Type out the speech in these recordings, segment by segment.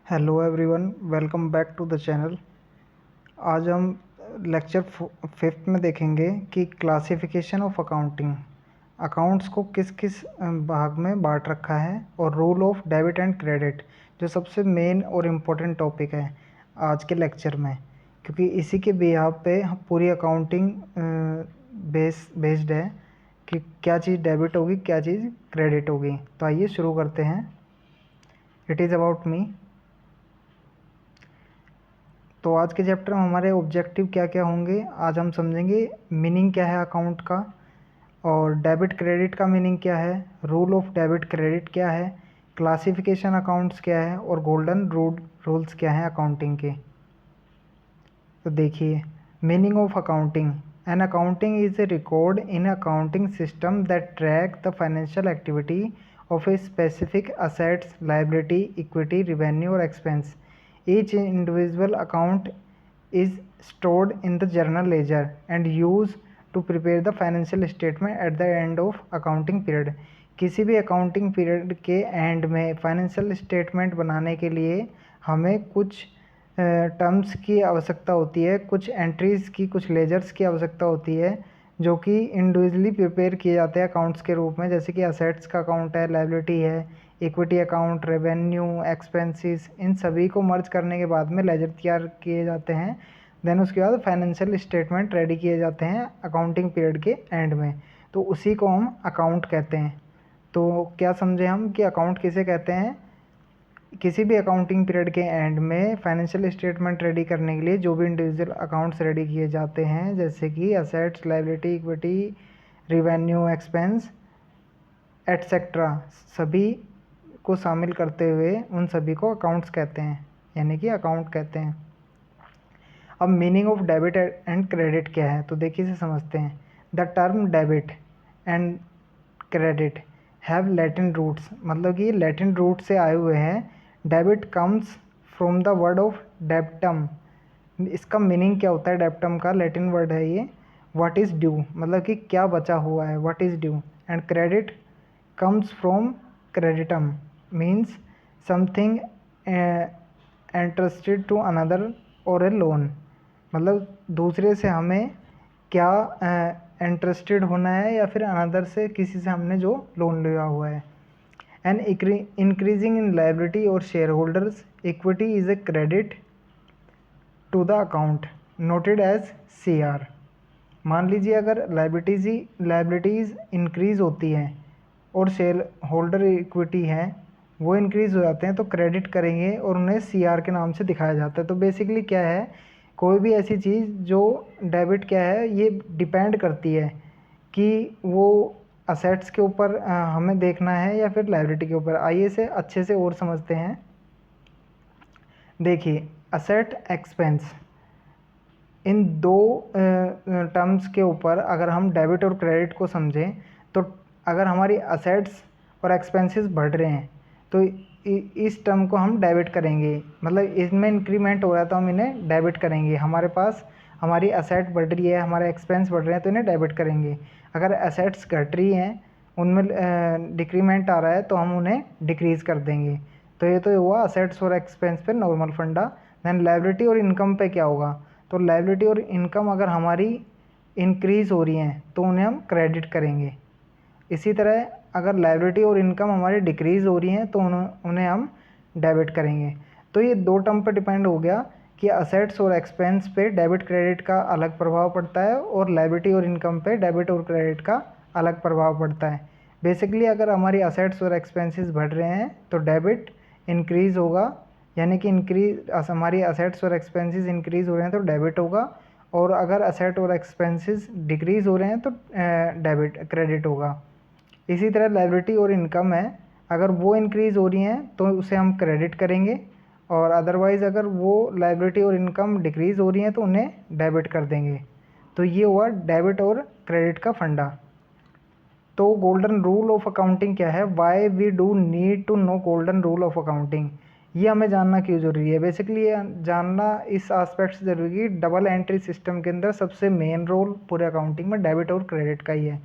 Hello everyone, welcome back to the channel. आज हम lecture fifth में देखेंगे कि क्लासिफिकेशन ऑफ अकाउंटिंग, अकाउंट्स को किस किस भाग में बांट रखा है, और rule of debit and credit, जो सबसे मेन और इम्पोर्टेंट टॉपिक है आज के लेक्चर में, क्योंकि इसी के बिहाव पे पूरी अकाउंटिंग बेस्ड है कि क्या चीज़ डेबिट होगी, क्या चीज़ क्रेडिट होगी। तो आइए शुरू करते हैं। It is about me. तो आज के चैप्टर में हमारे ऑब्जेक्टिव क्या क्या होंगे, आज हम समझेंगे मीनिंग क्या है अकाउंट का, और डेबिट क्रेडिट का मीनिंग क्या है, रूल ऑफ डेबिट क्रेडिट क्या है, क्लासिफिकेशन अकाउंट्स क्या है, और गोल्डन रूल्स क्या हैं अकाउंटिंग के। तो देखिए, meaning of accounting. An accounting is a record in accounting system that track the financial activity of a specific assets, liability, equity, revenue or expense. Each individual account is stored in the journal ledger and used to prepare the financial statement at the end of accounting period. किसी भी accounting period के and में financial statement बनाने के लिए हमें कुछ terms की आवश्यकता होती है, कुछ एंट्रीज़ की, कुछ लेजर्स की आवश्यकता होती है, जो कि इंडिविजुअली प्रिपेयर किए जाते हैं अकाउंट्स के रूप में। जैसे कि असेट्स का अकाउंट है, लायबिलिटी है, इक्विटी अकाउंट, रेवेन्यू, एक्सपेंसेस, इन सभी को मर्ज करने के बाद में लेजर तैयार किए जाते हैं। देन उसके बाद फाइनेंशियल स्टेटमेंट रेडी किए जाते हैं अकाउंटिंग पीरियड के एंड में, तो उसी को हम अकाउंट कहते हैं। तो क्या समझे हम कि अकाउंट किसे कहते हैं? किसी भी अकाउंटिंग पीरियड के एंड में फाइनेंशियल स्टेटमेंट रेडी करने के लिए जो भी इंडिविजुअल अकाउंट्स रेडी किए जाते हैं, जैसे कि assets, liability, equity, revenue, expense etcetera, सभी को शामिल करते हुए उन सभी को अकाउंट्स कहते हैं, यानी कि अकाउंट कहते हैं। अब meaning of debit and credit क्या है, तो देखिए इसे समझते हैं। The term debit and credit have Latin roots, मतलब कि लैटिन रूट से आए हुए हैं। Debit comes from the word of debitum. इसका मीनिंग क्या होता है? डेप्टम का लैटिन वर्ड है ये, व्हाट इज़ ड्यू, मतलब कि क्या बचा हुआ है, what is due. And credit comes from creditum, means something interested to another or a loan, मतलब दूसरे से हमें क्या इंटरेस्टेड होना है, या फिर अनदर से किसी से हमने जो लोन लिया हुआ है। एंड इंक्रीजिंग इन लायबिलिटी और shareholders equity is a credit to the account noted as CR। मान लीजिए अगर लायबिलिटीज़ इंक्रीज़ होती हैं और शेयर होल्डर इक्विटी है वो इंक्रीज़ हो जाते हैं, तो क्रेडिट करेंगे और उन्हें CR के नाम से दिखाया जाता है। तो बेसिकली क्या है, कोई भी ऐसी चीज़ जो डेबिट क्या है, ये डिपेंड करती है कि वो असेट्स के ऊपर हमें देखना है या फिर लायबिलिटी के ऊपर। आइए इसे अच्छे से और समझते हैं। देखिए, असेट एक्सपेंस, इन दो टर्म्स के ऊपर अगर हम डेबिट और क्रेडिट को समझें, तो अगर हमारी असेट्स और एक्सपेंसेस बढ़ रहे हैं तो इस टर्म को हम डेबिट करेंगे, मतलब इसमें इंक्रीमेंट हो रहा है तो हम इन्हें डेबिट करेंगे। हमारे पास हमारी असेट बढ़ रही है, हमारे एक्सपेंस बढ़ रहे हैं, तो इन्हें डेबिट करेंगे। अगर असेट्स घट रही हैं, उनमें डिक्रीमेंट आ रहा है, तो हम उन्हें डिक्रीज़ कर देंगे। तो ये तो हुआ असेट्स और एक्सपेंस पे नॉर्मल फंडा। देन लायबिलिटी और इनकम पे क्या होगा, तो लायबिलिटी और इनकम अगर हमारी इंक्रीज़ हो रही हैं तो उन्हें हम क्रेडिट करेंगे। इसी तरह अगर लायबिलिटी और इनकम हमारी डिक्रीज़ हो रही हैं तो उन्हें हम डेबिट करेंगे। तो ये दो टर्म पर डिपेंड हो गया कि असेट्स और एक्सपेंस पे डेबिट क्रेडिट का अलग प्रभाव पड़ता है, और लायबिलिटी और इनकम पे डेबिट और क्रेडिट का अलग प्रभाव पड़ता है। बेसिकली अगर हमारी असेट्स और एक्सपेंसेस बढ़ रहे हैं तो डेबिट इंक्रीज़ होगा, यानी कि हमारी असेट्स और एक्सपेंसेस इंक्रीज़ हो रहे हैं तो डेबिट होगा, और अगर असेट और एक्सपेंसेस डिक्रीज़ हो रहे हैं तो डेबिट क्रेडिट होगा। इसी तरह लायबिलिटी और इनकम है, अगर वो इंक्रीज़ हो रही हैं तो उसे हम क्रेडिट करेंगे, और अदरवाइज़ अगर वो लायबिलिटी और इनकम डिक्रीज़ हो रही हैं तो उन्हें डेबिट कर देंगे। तो ये हुआ डेबिट और क्रेडिट का फंडा। तो गोल्डन रूल ऑफ अकाउंटिंग क्या है? Why we do need to know golden rule of accounting, ये हमें जानना क्यों ज़रूरी है? बेसिकली ये जानना इस आस्पेक्ट से ज़रूरी है कि डबल एंट्री सिस्टम के अंदर सबसे मेन रोल पूरे अकाउंटिंग में डेबिट और क्रेडिट का ही है।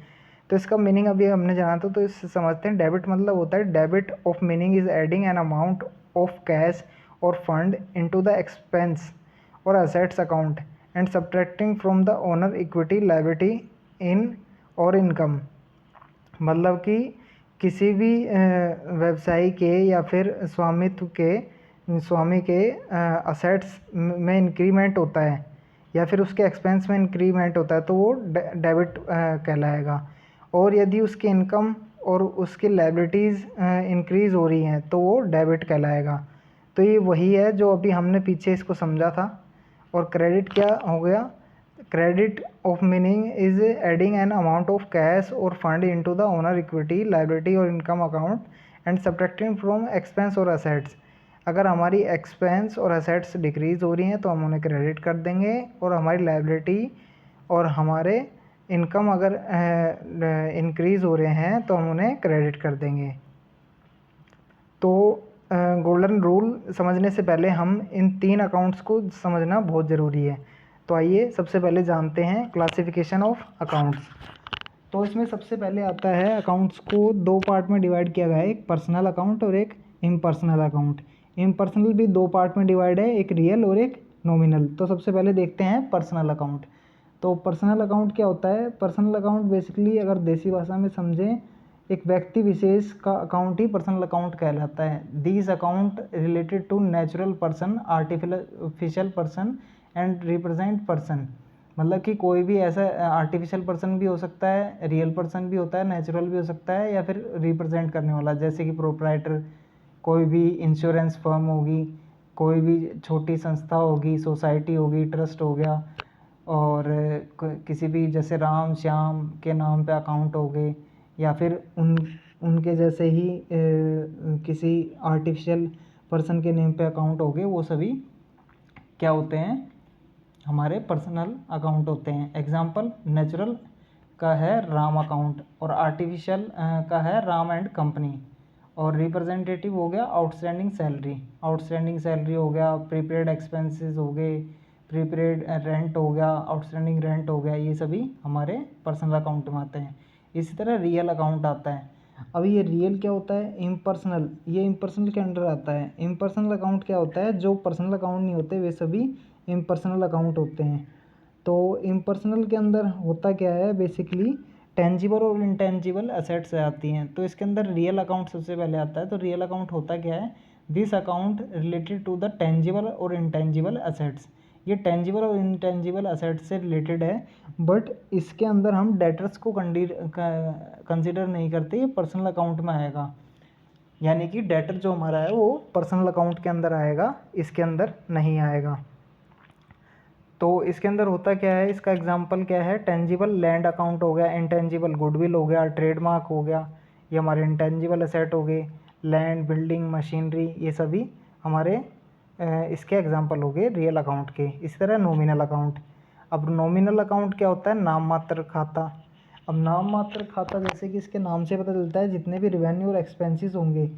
तो इसका मीनिंग अभी हमने जाना था, तो इससे समझते हैं। डेबिट मतलब होता है debit of meaning is adding an amount of cash or fund into the expense or assets account and subtracting from the owner equity liability इन और इनकम। मतलब कि किसी भी व्यवसायी के या फिर स्वामी के असेट्स में इंक्रीमेंट होता है या फिर उसके एक्सपेंस में इंक्रीमेंट होता है तो वो डेबिट कहलाएगा। और यदि उसकी इनकम और उसकी लायबिलिटीज़ इंक्रीज़ हो रही हैं तो वो डेबिट कहलाएगा। तो ये वही है जो अभी हमने पीछे इसको समझा था। और क्रेडिट क्या हो गया? Credit of meaning is adding an amount of cash or fund into the owner equity liability or income account and subtracting from expense or assets. अगर हमारी एक्सपेंस और असेट्स डिक्रीज़ हो रही हैं तो हम उन्हें क्रेडिट कर देंगे, और हमारी लायबिलिटी और हमारे इनकम अगर इंक्रीज़ हो रहे हैं तो हम उन्हें क्रेडिट कर देंगे। तो गोल्डन रूल समझने से पहले हम इन 3 अकाउंट्स को समझना बहुत ज़रूरी है। तो आइए सबसे पहले जानते हैं क्लासिफिकेशन ऑफ अकाउंट्स। तो इसमें सबसे पहले आता है अकाउंट्स को 2 पार्ट में डिवाइड किया गया है, एक पर्सनल अकाउंट और एक इम्पर्सनल अकाउंट। इम्पर्सनल भी 2 पार्ट में डिवाइड है, एक रियल और एक नॉमिनल। तो सबसे पहले देखते हैं पर्सनल अकाउंट। तो पर्सनल अकाउंट क्या होता है? पर्सनल अकाउंट बेसिकली अगर देसी भाषा में समझें, एक व्यक्ति विशेष का अकाउंट ही पर्सनल अकाउंट कहलाता है। This account related to natural person, artificial person and represent person. मतलब कि कोई भी ऐसा आर्टिफिशियल पर्सन भी हो सकता है, रियल पर्सन भी होता है, नेचुरल भी हो सकता है, या फिर रिप्रेजेंट करने वाला, जैसे कि प्रोप्राइटर, कोई भी इंश्योरेंस फर्म होगी, कोई भी छोटी संस्था होगी, सोसाइटी होगी, ट्रस्ट हो गया, और किसी भी जैसे राम श्याम के नाम पे अकाउंट हो गए, या फिर उनके जैसे ही किसी आर्टिफिशियल पर्सन के नेम पे अकाउंट हो गए, वो सभी क्या होते हैं? हमारे पर्सनल अकाउंट होते हैं। एग्जाम्पल नेचुरल का है राम अकाउंट, और आर्टिफिशियल का है राम एंड कंपनी। और रिप्रेजेंटेटिव हो गया आउटस्टैंडिंग सैलरी, आउटस्टैंडिंग सैलरी हो गया, प्रीपेड एक्सपेंसेस हो गए, प्रीपेड रेंट हो गया, आउटस्टैंडिंग रेंट हो गया, ये सभी हमारे पर्सनल अकाउंट में आते हैं। इसी तरह रियल अकाउंट आता है। अब ये रियल क्या होता है? इम्पर्सनल, ये इम्पर्सनल के अंडर आता है। इम्पर्सनल अकाउंट क्या होता है? जो पर्सनल अकाउंट नहीं होते वे सभी इम्पर्सनल अकाउंट होते हैं। तो इम्पर्सनल के अंदर होता क्या है? बेसिकली टेंजिबल और इंटेंजिबल असेट्स आती हैं। तो इसके अंदर रियल अकाउंट सबसे पहले आता है। तो रियल अकाउंट होता क्या है? This account related to the tangible और इंटेंजिबल असेट्स। ये टेंजिबल और इंटेंजिबल असेट्स से रिलेटेड है, बट इसके अंदर हम डेटर्स को कंसिडर नहीं करते, ये पर्सनल अकाउंट में आएगा। यानी कि डेटर जो हमारा है वो पर्सनल अकाउंट के अंदर आएगा, इसके अंदर नहीं आएगा। तो इसके अंदर होता क्या है? इसका एग्जांपल क्या है? टेंजिबल लैंड अकाउंट हो गया, इंटेंजिबल गुडविल हो गया, ट्रेडमार्क हो गया, ये हमारे इंटेंजिबल असेट हो गए। लैंड, बिल्डिंग, मशीनरी, ये सभी हमारे इसके एग्जांपल हो गए रियल अकाउंट के। इसी तरह नॉमिनल अकाउंट। अब नॉमिनल अकाउंट क्या होता है? नाम मात्र खाता। अब नाम मात्र खाता जैसे कि इसके नाम से पता चलता है, जितने भी रेवेन्यू और एक्सपेंसेस होंगे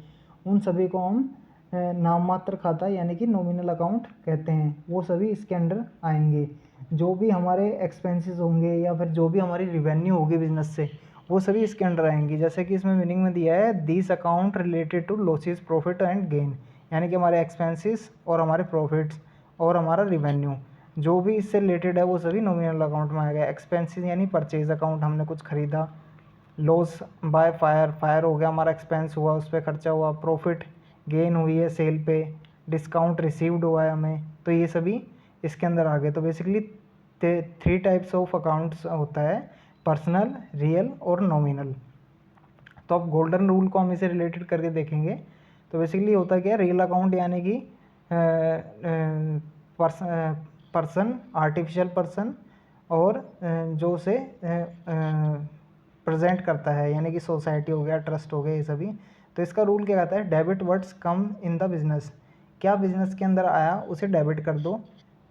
उन सभी को हम नाम मात्र खाता यानी कि नॉमिनल अकाउंट कहते हैं, वो सभी इसके अंडर आएंगे। जो भी हमारे एक्सपेंसेस होंगे या फिर जो भी हमारी रेवेन्यू होगी बिजनेस से, वो सभी इसके अंडर आएंगी। जैसे कि इसमें मीनिंग में दिया है this account related to losses, profit and gain, यानी कि हमारे एक्सपेंसेस और हमारे प्रॉफिट्स और हमारा रेवेन्यू जो भी इससे रिलेटेड है वो सभी नॉमिनल अकाउंट में आएगा। एक्सपेंसेस यानी परचेज अकाउंट, हमने कुछ खरीदा। लॉस बाय फायर, फायर हो गया हमारा एक्सपेंस हुआ, उस पर खर्चा हुआ। प्रॉफिट गेन हुई है सेल पे, डिस्काउंट रिसीव्ड हुआ है हमें, तो ये सभी इसके अंदर आ गए। तो बेसिकली 3 टाइप्स ऑफ अकाउंट्स होता है, पर्सनल, रियल और नॉमिनल। तो अब गोल्डन रूल को हम इसे रिलेटेड करके देखेंगे। तो बेसिकली होता क्या है? रियल अकाउंट यानी कि पर्सन, आर्टिफिशियल पर्सन, और जो उसे प्रेजेंट करता है, यानी कि सोसाइटी हो गया, ट्रस्ट हो गया, ये सभी। तो इसका रूल क्या कहता है? Debit words come in the business, क्या बिजनेस के अंदर आया उसे डेबिट कर दो।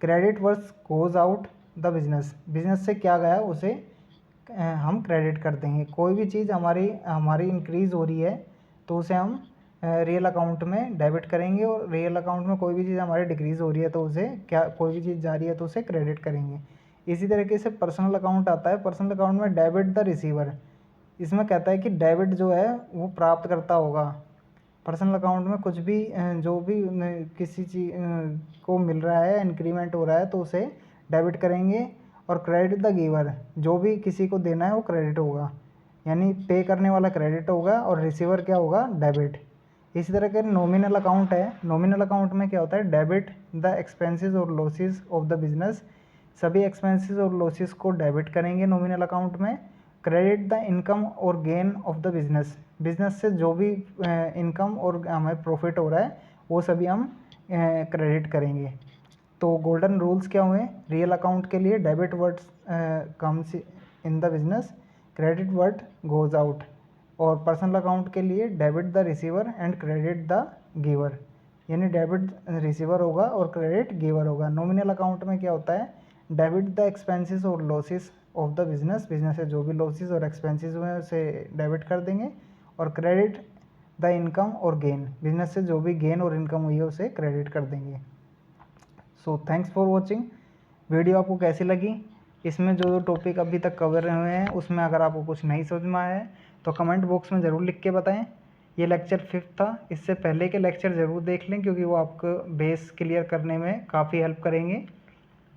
Credit words goes out the business, business से क्या गया उसे हम क्रेडिट कर देंगे। कोई भी चीज़ हमारी इंक्रीज़ हो रही है तो उसे हम रियल अकाउंट में डेबिट करेंगे, और रियल अकाउंट में कोई भी चीज़ हमारी डिक्रीज़ हो रही है तो उसे कोई भी चीज़ जा रही है तो उसे क्रेडिट करेंगे। इसी तरीके से पर्सनल अकाउंट आता है। पर्सनल अकाउंट में डेबिट द रिसीवर, इसमें कहता है कि डेबिट जो है वो प्राप्त करता होगा, पर्सनल अकाउंट में कुछ भी जो भी किसी चीज़ को मिल रहा है, इंक्रीमेंट हो रहा है, तो उसे डेबिट करेंगे। और क्रेडिट द गिवर, जो भी किसी को देना है वो क्रेडिट होगा, यानी पे करने वाला क्रेडिट होगा और रिसीवर क्या होगा, डेबिट। इसी तरह के नॉमिनल अकाउंट है। नॉमिनल अकाउंट में क्या होता है, डेबिट द एक्सपेंसेस और लॉसेस ऑफ द बिजनेस, सभी एक्सपेंसेस और लॉसेस को डेबिट करेंगे नॉमिनल अकाउंट में। क्रेडिट द इनकम और gain of the business, business से जो भी इनकम और हमें प्रॉफिट हो रहा है वो सभी हम क्रेडिट करेंगे। तो गोल्डन रूल्स क्या हुए, रियल अकाउंट के लिए debit word comes in the business, credit word goes out. और पर्सनल अकाउंट के लिए debit the receiver and credit the giver, यानी डेबिट रिसीवर होगा और क्रेडिट गिवर होगा। नॉमिनल अकाउंट में क्या होता है, डेबिट द एक्सपेंसेस और losses of the business, business से जो भी लॉसेस और एक्सपेंसेस हुए हैं उसे डेबिट कर देंगे। और क्रेडिट द इनकम और गेन, बिजनेस से जो भी गेन और इनकम हुई है उसे क्रेडिट कर देंगे। So thanks for watching. Video आपको कैसी लगी, इसमें जो जो टॉपिक अभी तक कवर हुए हैं उसमें अगर आपको कुछ नहीं समझ में आया है तो कमेंट बॉक्स में ज़रूर लिख के बताएं। ये लेक्चर 5th था, इससे पहले के लेक्चर ज़रूर देख लें क्योंकि वो आपको बेस क्लियर करने में काफ़ी हेल्प करेंगे।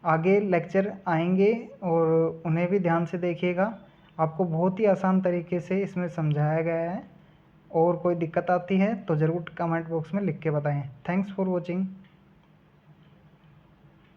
आगे लेक्चर आएंगे और उन्हें भी ध्यान से देखिएगा, आपको बहुत ही आसान तरीके से इसमें समझाया गया है। और कोई दिक्कत आती है तो ज़रूर कमेंट बॉक्स में लिख के बताएं। Thanks for watching.